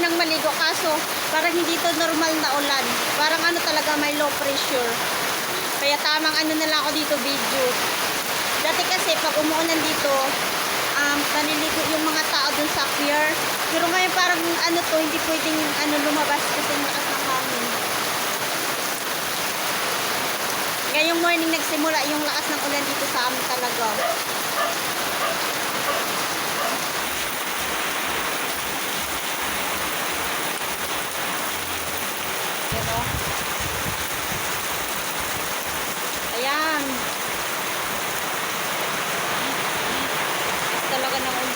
sanang maligo kaso parang hindi to normal na ulan. Parang ano talaga, may low pressure. Kaya tamang ano na lang ako dito video. Dati kasi pag umuulan dito, naliligo yung mga tao dun sa pier. Pero ngayon parang ano to, hindi pwedeng ano lumabas kasi lakas ng hangin. Ngayong morning nagsimula yung lakas ng ulan dito sa amin talaga. Pero ayan. Talaga ng